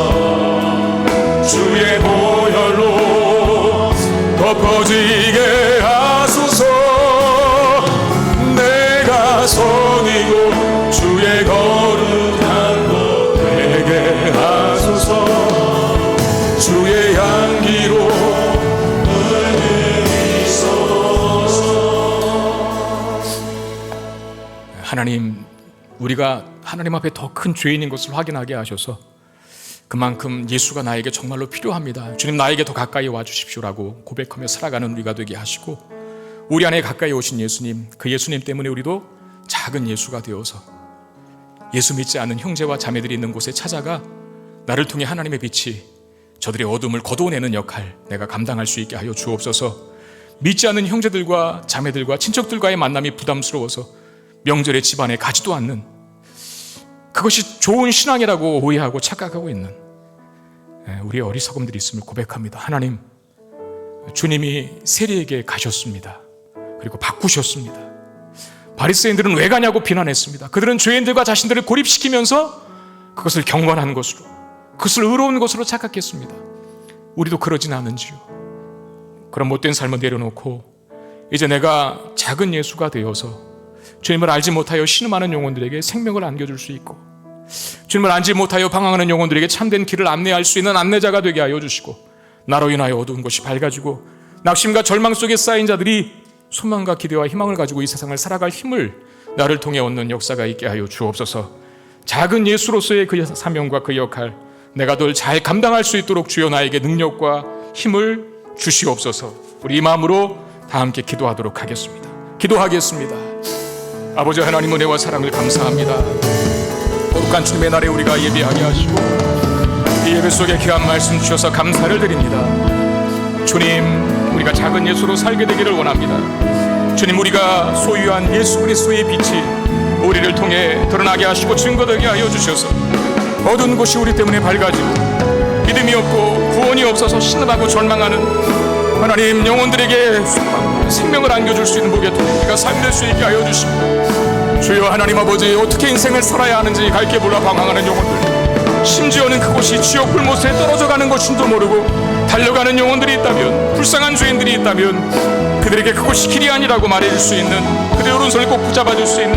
주의 보혈로 덮어지게 하소서. 내가 선이고 주의 거룩한 것 되게 하소서. 주의 향기로 하나님, 우리가 하나님 앞에 더 큰 죄인인 것을 확인하게 하셔서 그만큼 예수가 나에게 정말로 필요합니다. 주님, 나에게 더 가까이 와주십시오라고 고백하며 살아가는 우리가 되게 하시고, 우리 안에 가까이 오신 예수님, 그 예수님 때문에 우리도 작은 예수가 되어서 예수 믿지 않는 형제와 자매들이 있는 곳에 찾아가 나를 통해 하나님의 빛이 저들의 어둠을 거두어내는 역할 내가 감당할 수 있게 하여 주옵소서. 믿지 않는 형제들과 자매들과 친척들과의 만남이 부담스러워서 명절에 집안에 가지도 않는, 그것이 좋은 신앙이라고 오해하고 착각하고 있는 우리의 어리석음들이 있음을 고백합니다. 하나님, 주님이 세리에게 가셨습니다. 그리고 바꾸셨습니다. 바리새인들은 왜 가냐고 비난했습니다. 그들은 죄인들과 자신들을 고립시키면서 그것을 경건한 것으로, 그것을 의로운 것으로 착각했습니다. 우리도 그러진 않은지요? 그런 못된 삶을 내려놓고 이제 내가 작은 예수가 되어서 주님을 알지 못하여 신음하는 영혼들에게 생명을 안겨줄 수 있고, 주님을 알지 못하여 방황하는 영혼들에게 참된 길을 안내할 수 있는 안내자가 되게 하여 주시고, 나로 인하여 어두운 것이 밝아지고 낙심과 절망 속에 쌓인 자들이 소망과 기대와 희망을 가지고 이 세상을 살아갈 힘을 나를 통해 얻는 역사가 있게 하여 주옵소서. 작은 예수로서의 그 사명과 그 역할 내가 늘 잘 감당할 수 있도록 주여 나에게 능력과 힘을 주시옵소서. 우리 이 마음으로 다 함께 기도하도록 하겠습니다. 기도하겠습니다. 아버지 하나님, 은혜와 사랑을 감사합니다. 거룩한 주님의 날에 우리가 예배하게 하시고 이 예배 속에 귀한 말씀 주셔서 감사를 드립니다. 주님, 우리가 작은 예수로 살게 되기를 원합니다. 주님, 우리가 소유한 예수 그리스도의 빛이 우리를 통해 드러나게 하시고 증거되게 하여 주셔서 어두운 곳이 우리 때문에 밝아지고 믿음이 없고 구원이 없어서 신음하고 절망하는 하나님 영혼들에게 생명을 안겨줄 수 있는 목에 우리가 삶 될 수 있게 하여 주시고, 주여 하나님 아버지, 어떻게 인생을 살아야 하는지 갈게 몰라 방황하는 영혼들, 심지어는 그곳이 지옥 불못에 떨어져 가는 것인도 모르고 달려가는 영혼들이 있다면, 불쌍한 죄인들이 있다면 그들에게 그곳이 길이 아니라고 말해줄 수 있는, 그들의 오른손을 꼭 붙잡아줄 수 있는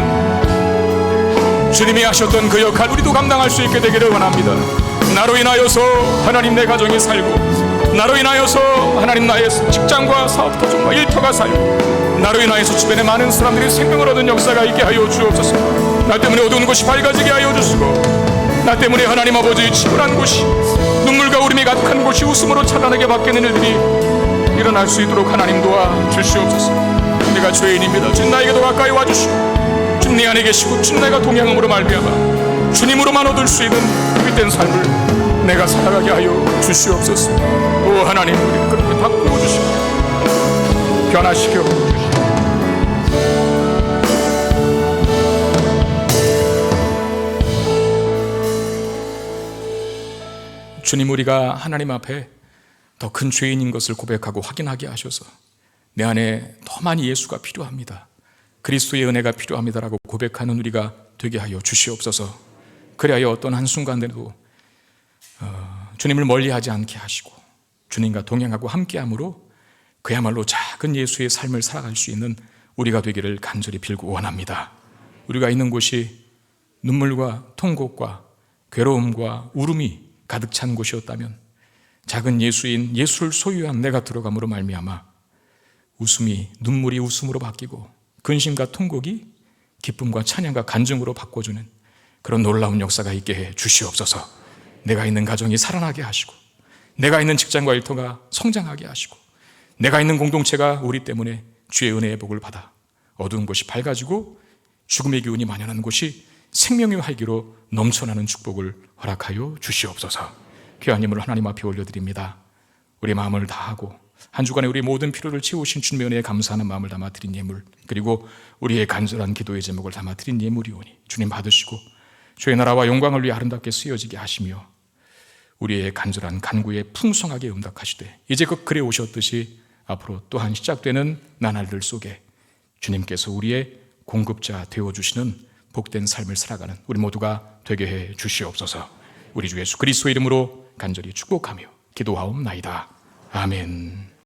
주님이 하셨던 그 역할 우리도 감당할 수 있게 되기를 원합니다. 나로 인하여서 하나님 내 가정이 살고, 나로 인하여서 하나님 나의 직장과 사업터정과 일터가 살고, 나로 인하여서 주변에 많은 사람들이 생명을 얻은 역사가 있게 하여 주옵소서. 나 때문에 어두운 곳이 밝아지게 하여 주시고, 나 때문에 하나님 아버지 치밀한 곳이, 눈물과 울음이 가득한 곳이 웃음으로 찬란하게 바뀌는 일들이 일어날 수 있도록 하나님 도와 주시옵소서. 내가 죄인입니다. 주님 나에게 더 가까이 와주시고, 주님 내 안에 계시고 주님 내가 동행함으로 말미암아 주님으로만 얻을 수 있는 그릇된 삶을 내가 살아가게 하여 주시옵소서. 오 하나님, 우리를 그렇게 바꾸어 주시고 변화시켜 주시고, 주님, 우리가 하나님 앞에 더 큰 죄인인 것을 고백하고 확인하게 하셔서 내 안에 더 많이 예수가 필요합니다, 그리스도의 은혜가 필요합니다라고 고백하는 우리가 되게 하여 주시옵소서. 그래야 어떤 한순간에도 주님을 멀리하지 않게 하시고 주님과 동행하고 함께함으로 그야말로 작은 예수의 삶을 살아갈 수 있는 우리가 되기를 간절히 빌고 원합니다. 우리가 있는 곳이 눈물과 통곡과 괴로움과 울음이 가득 찬 곳이었다면 작은 예수인 예수를 소유한 내가 들어감으로 말미암아 웃음이 눈물이 웃음으로 바뀌고 근심과 통곡이 기쁨과 찬양과 간증으로 바꿔주는 그런 놀라운 역사가 있게 해 주시옵소서. 내가 있는 가정이 살아나게 하시고, 내가 있는 직장과 일터가 성장하게 하시고, 내가 있는 공동체가 우리 때문에 주의 은혜의 복을 받아 어두운 곳이 밝아지고 죽음의 기운이 만연한 곳이 생명의 활기로 넘쳐나는 축복을 허락하여 주시옵소서. 귀한 예물을 하나님 앞에 올려드립니다. 우리 마음을 다하고 한 주간에 우리 모든 필요를 채우신 주님의 은혜에 감사하는 마음을 담아 드린 예물, 그리고 우리의 간절한 기도의 제목을 담아 드린 예물이오니 주님 받으시고 주의 나라와 영광을 위해 아름답게 쓰여지게 하시며 우리의 간절한 간구에 풍성하게 응답하시되 이제 그 그래 오셨듯이 앞으로 또한 시작되는 나날들 속에 주님께서 우리의 공급자 되어주시는 복된 삶을 살아가는 우리 모두가 되게 해 주시옵소서. 우리 주 예수 그리스도의 이름으로 간절히 축복하며 기도하옵나이다. 아멘.